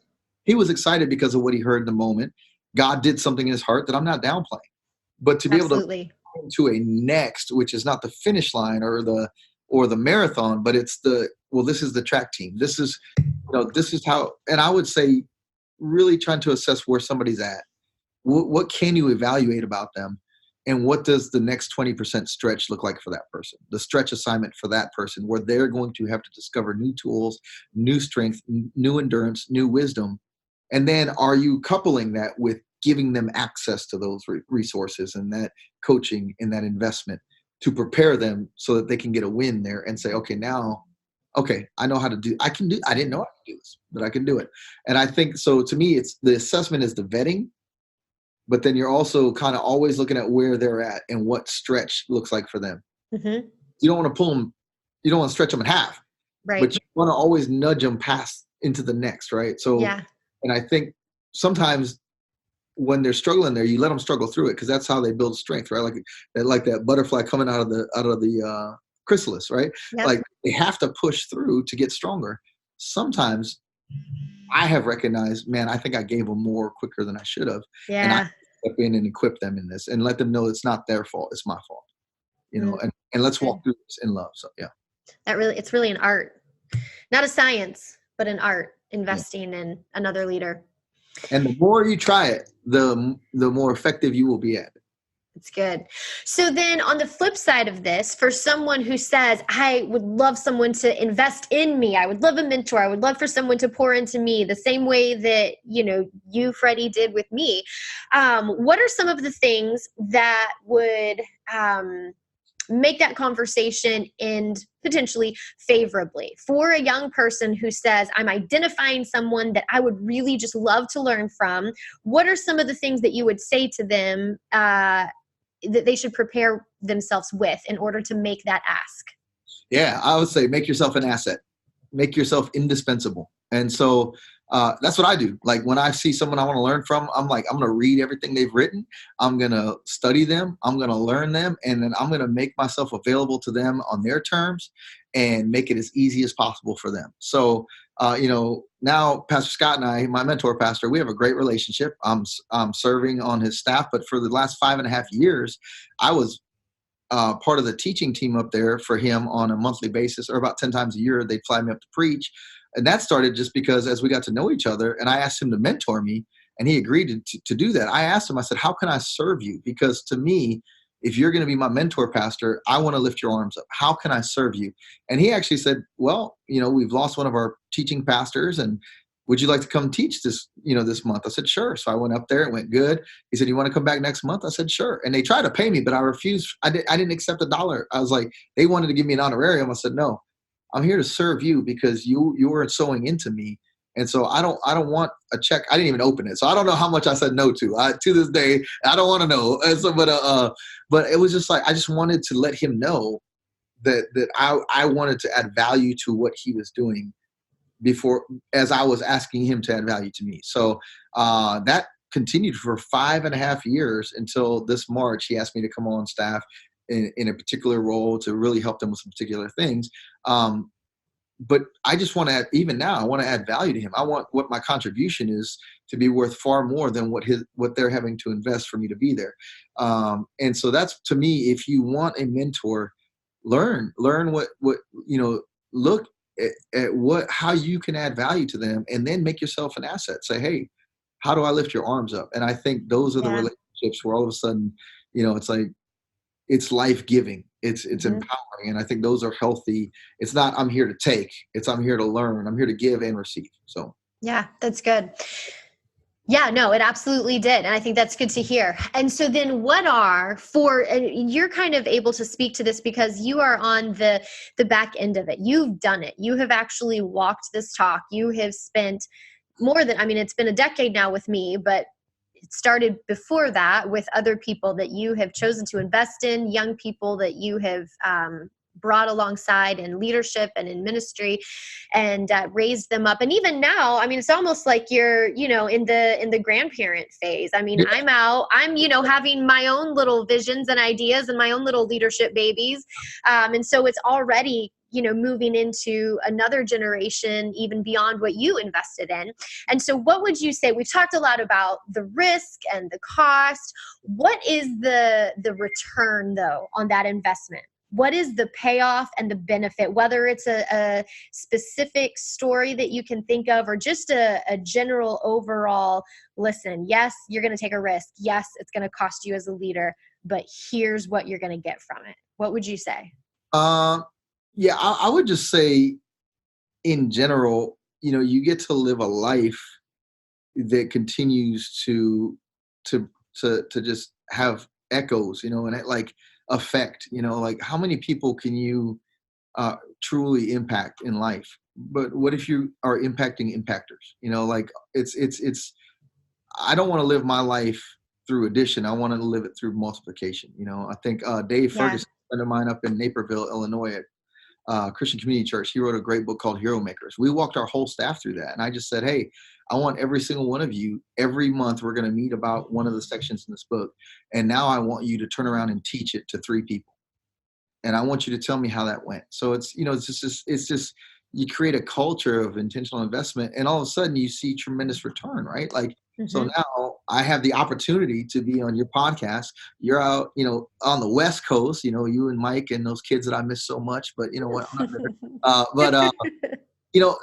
he was excited because of what he heard in the moment. God did something in his heart that I'm not downplaying. But to be able to go to a next, which is not the finish line or the marathon, but it's this is the track team. This is, you know, this is how, and I would say really trying to assess where somebody's at. What can you evaluate about them? And what does the next 20% stretch look like for that person? The stretch assignment for that person, where they're going to have to discover new tools, new strength, new endurance, new wisdom. And then are you coupling that with giving them access to those resources and that coaching and that investment to prepare them so that they can get a win there and say, okay, I know how to do, I didn't know how to do this, but I can do it. And I think, so to me, it's the assessment is the vetting, but then you're also kind of always looking at where they're at and what stretch looks like for them. Mm-hmm. You don't want to pull them, you don't want to stretch them in half, right? But you want to always nudge them past into the next, right? So, and I think sometimes when they're struggling there, you let them struggle through it, because that's how they build strength, right? Like that butterfly coming out of the chrysalis, right? Yep. Like they have to push through to get stronger. Sometimes I have recognized, man, I think I gave them more quicker than I should have. Yeah. And I step in and equip them in this and let them know it's not their fault. It's my fault, you know, and let's walk through this in love. So, yeah. It's really an art, not a science, but an art, investing in another leader. And the more you try it, the more effective you will be at it. It's good. So then on the flip side of this, for someone who says, I would love someone to invest in me, I would love a mentor, I would love for someone to pour into me the same way that, you know, you, Freddie, did with me. What are some of the things that would make that conversation end potentially favorably for a young person who says, I'm identifying someone that I would really just love to learn from? What are some of the things that you would say to them that they should prepare themselves with in order to make that ask? Yeah, I would say make yourself an asset. Make yourself indispensable. And so that's what I do. Like when I see someone I want to learn from, I'm like, I'm going to read everything they've written. I'm going to study them. I'm going to learn them. And then I'm going to make myself available to them on their terms and make it as easy as possible for them. So, now Pastor Scott and I, my mentor pastor, we have a great relationship. I'm serving on his staff, but for the last 5.5 years, I was part of the teaching team up there for him on a monthly basis, or about 10 times a year. They'd fly me up to preach. And that started just because as we got to know each other and I asked him to mentor me and he agreed to do that. I asked him, I said, how can I serve you? Because to me, if you're going to be my mentor, pastor, I want to lift your arms up. How can I serve you? And he actually said, well, we've lost one of our teaching pastors, and would you like to come teach this month? I said, sure. So I went up there. It went good. He said, you want to come back next month? I said, sure. And they tried to pay me, but I refused. I didn't accept $1. I was like, they wanted to give me an honorarium. I said, no, I'm here to serve you because you were sowing into me. And so I don't want a check. I didn't even open it. So I don't know how much I said no to. To this day, I don't want to know. And so, but it was just like, I just wanted to let him know that I wanted to add value to what he was doing before, as I was asking him to add value to me. So that continued for 5.5 years until this March. He asked me to come on staff in a particular role to really help them with some particular things. But I just want to add, even now, I want to add value to him. I want what my contribution is to be worth far more than what they're having to invest for me to be there. And so that's, to me, if you want a mentor, learn what look at how you can add value to them, and then make yourself an asset. Say, hey, how do I lift your arms up? And I think those are the relationships where all of a sudden, it's like, it's life-giving. It's empowering. And I think those are healthy. It's not, I'm here to take, it's, I'm here to learn. I'm here to give and receive. So. Yeah, that's good. Yeah, no, it absolutely did. And I think that's good to hear. And so then you're kind of able to speak to this because you are on the back end of it. You've done it. You have actually walked this talk. You have spent it's been a decade now with me, but it started before that with other people that you have chosen to invest in, young people that you have brought alongside in leadership and in ministry, and raised them up. And even now, it's almost like you're, in the grandparent phase. I'm having my own little visions and ideas and my own little leadership babies. And so it's already, moving into another generation, even beyond what you invested in. And so what would you say? We've talked a lot about the risk and the cost. What is the return, though, on that investment? What is the payoff and the benefit, whether it's a specific story that you can think of or just a general overall, listen, yes, you're going to take a risk. Yes, it's going to cost you as a leader, but here's what you're going to get from it. What would you say? Yeah, I would just say in general, you get to live a life that continues to just have echoes, and it like affect, like how many people can you truly impact in life? But what if you are impacting impactors? Like it's I don't want to live my life through addition. I want to live it through multiplication. I think Dave Ferguson, a friend of mine up in Naperville, Illinois, at Christian Community Church, he wrote a great book called Heromakers. We walked our whole staff through that. And I just said, hey, I want every single one of you, every month, we're going to meet about one of the sections in this book. And now I want you to turn around and teach it to 3 people. And I want you to tell me how that went. So it's just you create a culture of intentional investment, and all of a sudden you see tremendous return, right? Like, So now I have the opportunity to be on your podcast. You're out, on the West Coast, you and Mike and those kids that I miss so much, but you know what? I'm not there.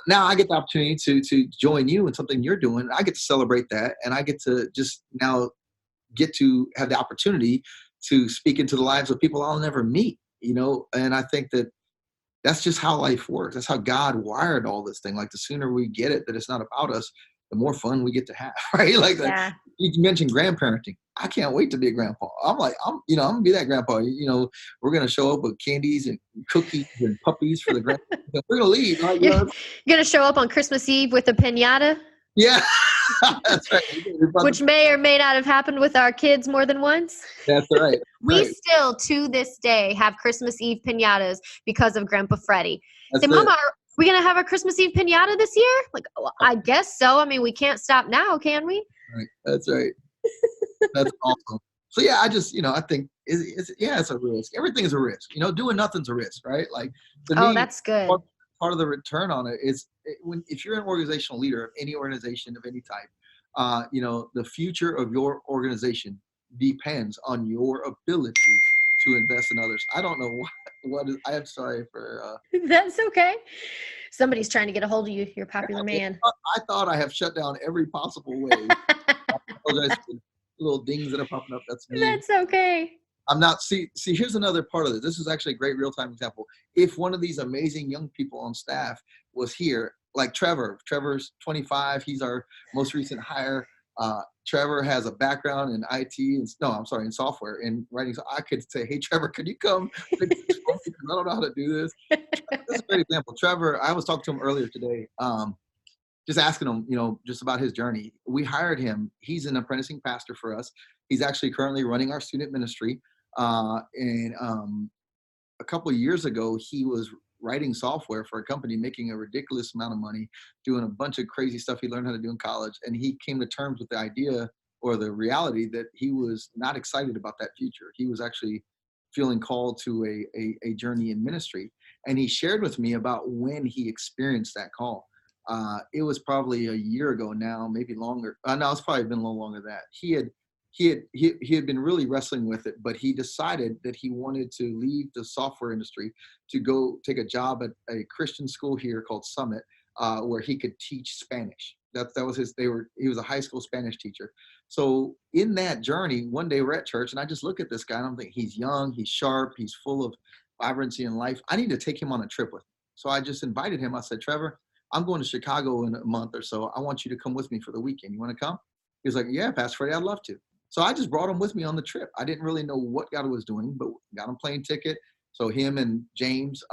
Now I get the opportunity to join you in something you're doing. I get to celebrate that, and I get to just now get to have the opportunity to speak into the lives of people I'll never meet, and I think that's just how life works. That's how God wired all this thing. Like the sooner we get it, that it's not about us, the more fun we get to have, right? Like you mentioned grandparenting. I can't wait to be a grandpa. I'm gonna be that grandpa. We're gonna show up with candies and cookies and puppies for the grandpa. We're gonna leave. Like, You're gonna show up on Christmas Eve with a piñata. Yeah, that's right. Which may or may not have happened with our kids more than once. That's right. We still, to this day, have Christmas Eve piñatas because of Grandpa Freddy. Say, Mama, We gonna have our Christmas Eve pinata this year? Like, well, I guess so. I mean, we can't stop now, can we? Right. That's right. That's awesome. So yeah, I just, I think it's a risk. Everything is a risk. Doing nothing's a risk, right? Like to Oh, me, that's good. part of the return on it is if you're an organizational leader of any organization of any type, the future of your organization depends on your ability to invest in others. I don't know what is, I am sorry for. That's okay. Somebody's trying to get a hold of you. You're a popular man. I thought I have shut down every possible way. I apologize for the little dings that are popping up. That's me. That's okay. I'm not, see, here's another part of it. This is actually a great real-time example. If one of these amazing young people on staff was here, like Trevor's 25. He's our most recent hire. Trevor has a background in IT in software and writing. So I could say, hey, Trevor, could you come? I don't know how to do this. That's a great example. Trevor, I was talking to him earlier today. Just asking him, just about his journey. We hired him. He's an apprenticing pastor for us. He's actually currently running our student ministry. And a couple of years ago, he was writing software for a company, making a ridiculous amount of money, doing a bunch of crazy stuff he learned how to do in college. And he came to terms with the idea or the reality that he was not excited about that future. He was actually feeling called to a journey in ministry. And he shared with me about when he experienced that call. It was probably a year ago now, maybe longer. No, it's probably been a little longer than that. He had been really wrestling with it, but he decided that he wanted to leave the software industry to go take a job at a Christian school here called Summit, where he could teach Spanish. That was he was a high school Spanish teacher. So in that journey, one day we're at church and I just look at this guy and I'm thinking, he's young, he's sharp, he's full of vibrancy in life. I need to take him on a trip with me. So I just invited him. I said, Trevor, I'm going to Chicago in a month or so. I want you to come with me for the weekend. You want to come? He was like, yeah, Pastor Freddy, I'd love to. So I just brought him with me on the trip. I didn't really know what God was doing, but got him plane ticket. So him and James,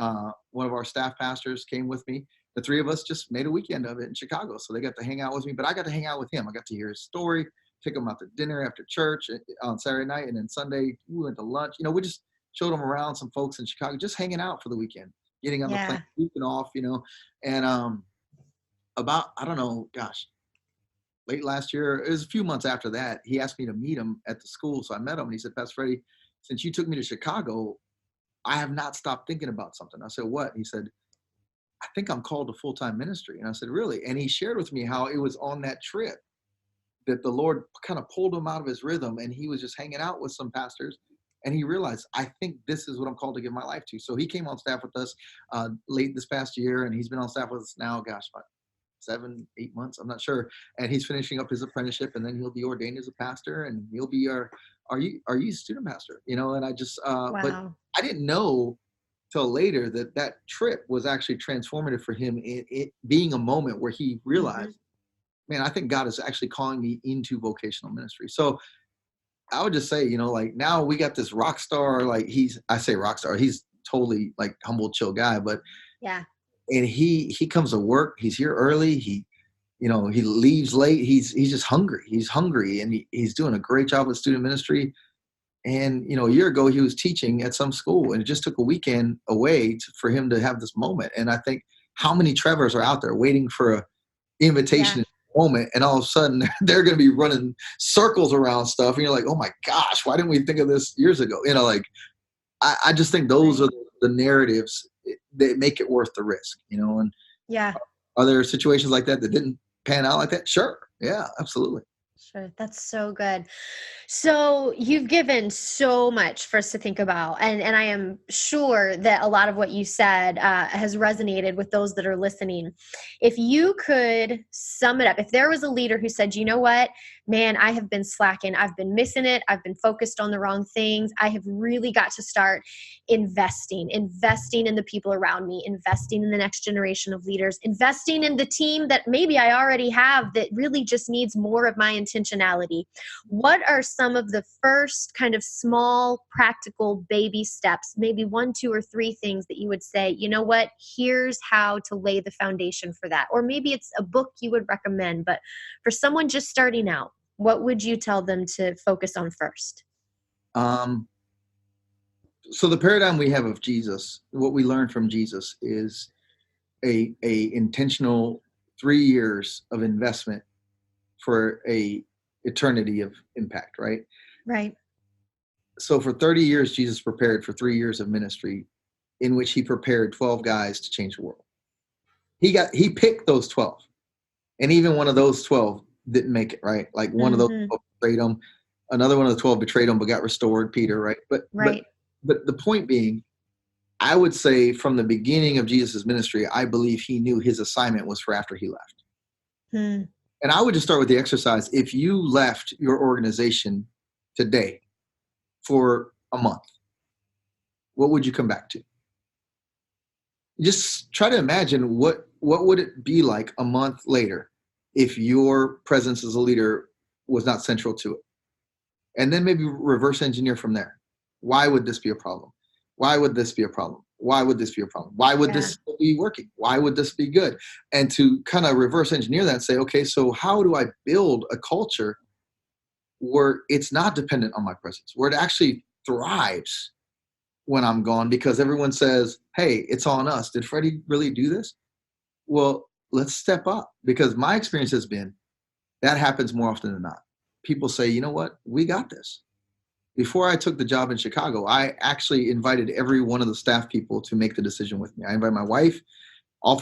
one of our staff pastors, came with me. The three of us just made a weekend of it in Chicago. So they got to hang out with me, but I got to hang out with him. I got to hear his story, take him out to dinner after church on Saturday night. And then Sunday we went to lunch. We just showed him around some folks in Chicago, just hanging out for the weekend, getting on the plane, sleeping off, and about, I don't know, gosh, late last year, it was a few months after that, he asked me to meet him at the school. So I met him and he said, Pastor Freddy, since you took me to Chicago, I have not stopped thinking about something. I said, what? He said, I think I'm called to full-time ministry. And I said, really? And he shared with me how it was on that trip that the Lord kind of pulled him out of his rhythm and he was just hanging out with some pastors. And he realized, I think this is what I'm called to give my life to. So he came on staff with us late this past year, and he's been on staff with us now, gosh, about 7-8 months, I'm not sure. And he's finishing up his apprenticeship, and then he'll be ordained as a pastor, and he'll be our youth student pastor, And I just, wow. But I didn't know till later that trip was actually transformative for him. It being a moment where he realized, man, I think God is actually calling me into vocational ministry. So I would just say, like now we got this rock star, I say rock star, he's totally like humble, chill guy, but yeah. And he comes to work. He's here early. He leaves late. He's just hungry. He's hungry, and he's doing a great job with student ministry. And a year ago he was teaching at some school, and it just took a weekend away for him to have this moment. And I think how many Trevors are out there waiting for a invitation moment, and all of a sudden they're going to be running circles around stuff, and you're like, oh my gosh, why didn't we think of this years ago? I just think those are the narratives that make it worth the risk, and are there situations like that didn't pan out like that? Sure. Yeah, absolutely. Sure. That's so good. So you've given so much for us to think about. And I am sure that a lot of what you said has resonated with those that are listening. If you could sum it up, if there was a leader who said, you know what, man, I have been slacking. I've been missing it. I've been focused on the wrong things. I have really got to start investing in the people around me, investing in the next generation of leaders, investing in the team that maybe I already have that really just needs more of my intentionality. What are some of the first kind of small, practical baby steps, maybe 1, 2, or 3 things that you would say, you know what, here's how to lay the foundation for that? Or maybe it's a book you would recommend, but for someone just starting out, what would you tell them to focus on first? So the paradigm we have of Jesus, what we learn from Jesus is a intentional 3 years of investment for a eternity of impact, right? Right. So for 30 years, Jesus prepared for 3 years of ministry in which he prepared 12 guys to change the world. He picked those 12. And even one of those 12 didn't make it, right? Like one of those 12 betrayed him. Another one of the 12 betrayed him, but got restored, Peter, right? But the point being, I would say from the beginning of Jesus' ministry, I believe he knew his assignment was for after he left. And I would just start with the exercise. If you left your organization today for a month, what would you come back to? Just try to imagine what would it be like a month later if your presence as a leader was not central to it. And then maybe reverse engineer from there. Why would this be a problem? Why would this be a problem? Why would this be a problem? Why would this be working? Why would this be good? And to kind of reverse engineer that and say, okay, so how do I build a culture where it's not dependent on my presence, where it actually thrives when I'm gone, because everyone says, hey, it's on us. Did Freddie really do this? Well, let's step up, because my experience has been that happens more often than not. People say, you know what? We got this. Before I took the job in Chicago, I actually invited every one of the staff people to make the decision with me. I invited my wife, the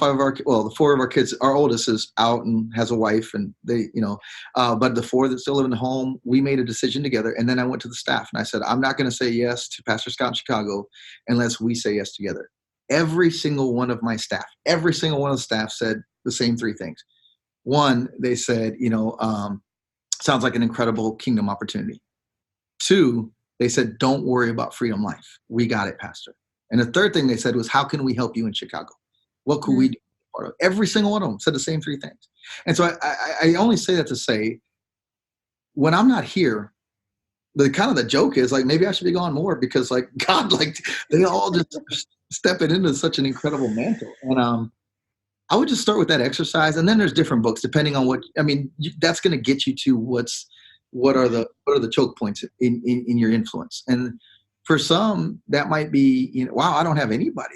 4 of our kids. Our oldest is out and has a wife, and they, but the 4 that still live in the home, we made a decision together. And then I went to the staff and I said, I'm not going to say yes to Pastor Scott in Chicago unless we say yes together. Every single one of my staff, every single one of the staff said the same 3 things. One, they said, sounds like an incredible kingdom opportunity. 2, they said, don't worry about Freedom Life. We got it, Pastor. And the 3rd thing they said was, how can we help you in Chicago? What could we do? Every single one of them said the same 3 things. And so I only say that to say, when I'm not here, the joke is like, maybe I should be gone more, because like God, like they all just stepping into such an incredible mantle. And I would just start with that exercise. And then there's different books, depending on that's going to get you to what are the choke points in your influence. And for some, that might be, wow, I don't have anybody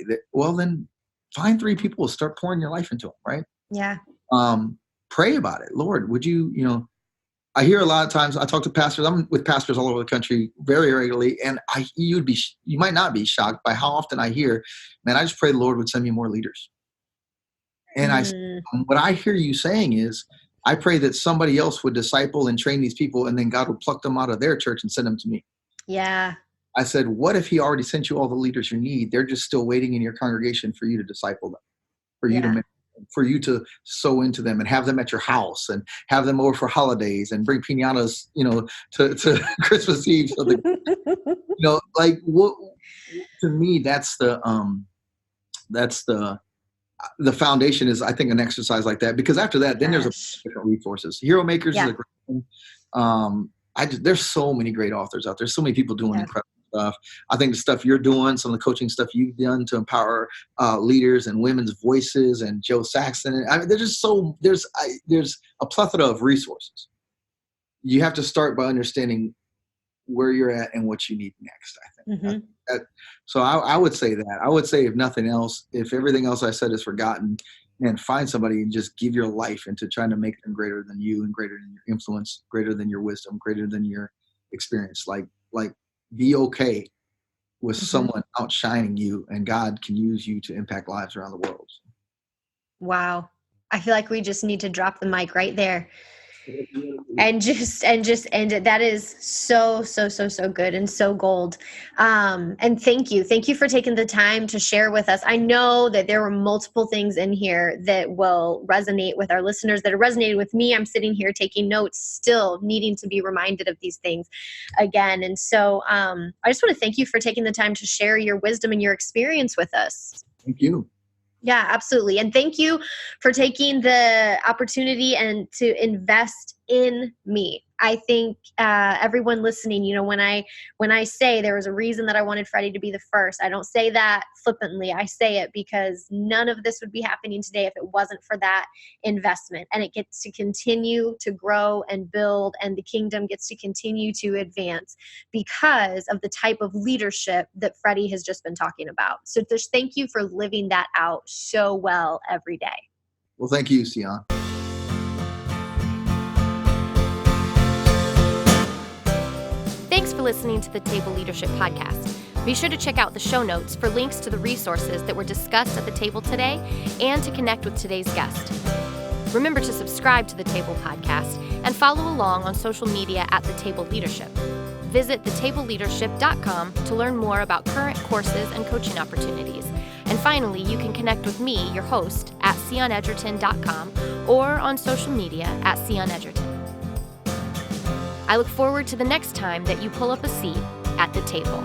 then find 3 people, start pouring your life into them. Right. Yeah. Pray about it. Lord, would you, I hear a lot of times, I talk to pastors, I'm with pastors all over the country very regularly. And you might not be shocked by how often I hear, man, I just pray the Lord would send me more leaders. And what I hear you saying is, I pray that somebody else would disciple and train these people, and then God would pluck them out of their church and send them to me. Yeah. I said, what if he already sent you all the leaders you need? They're just still waiting in your congregation for you to disciple them, for you to sow into them and have them at your house and have them over for holidays and bring piñatas, to Christmas Eve. So what, to me, that's the foundation is, I think, an exercise like that, because after that, then there's different resources. Heromakers is a great one. There's so many great authors out there. So many people doing incredible stuff. I think the stuff you're doing, some of the coaching stuff you've done to empower leaders and women's voices, and Joe Saxton. There's a plethora of resources. You have to start by understanding where you're at and what you need next, I think. So I would say that. I would say, if nothing else, if everything else I said is forgotten, man, find somebody and just give your life into trying to make them greater than you and greater than your influence, greater than your wisdom, greater than your experience. Like be okay with someone outshining you, and God can use you to impact lives around the world. Wow. I feel like we just need to drop the mic right there. And just end it. That is so good and so gold. And thank you for taking the time to share with us. I know that there were multiple things in here that will resonate with our listeners, that have resonated with me. I'm sitting here taking notes, still needing to be reminded of these things again. And so I just want to thank you for taking the time to share your wisdom and your experience with us. Thank you. Yeah, absolutely. And thank you for taking the opportunity and to invest in me. I think everyone listening, when I say there was a reason that I wanted Freddie to be the first, I don't say that flippantly. I say it because none of this would be happening today if it wasn't for that investment. And it gets to continue to grow and build, and the kingdom gets to continue to advance because of the type of leadership that Freddie has just been talking about. So just thank you for living that out so well every day. Well, thank you, Cyon. Thanks for listening to the Table Leadership Podcast. Be sure to check out the show notes for links to the resources that were discussed at the table today and to connect with today's guest. Remember to subscribe to the Table Podcast and follow along on social media at The Table Leadership. Visit thetableleadership.com to learn more about current courses and coaching opportunities. And finally, you can connect with me, your host, at CyonEdgerton.com or on social media at CyonEdgerton. I look forward to the next time that you pull up a seat at the table.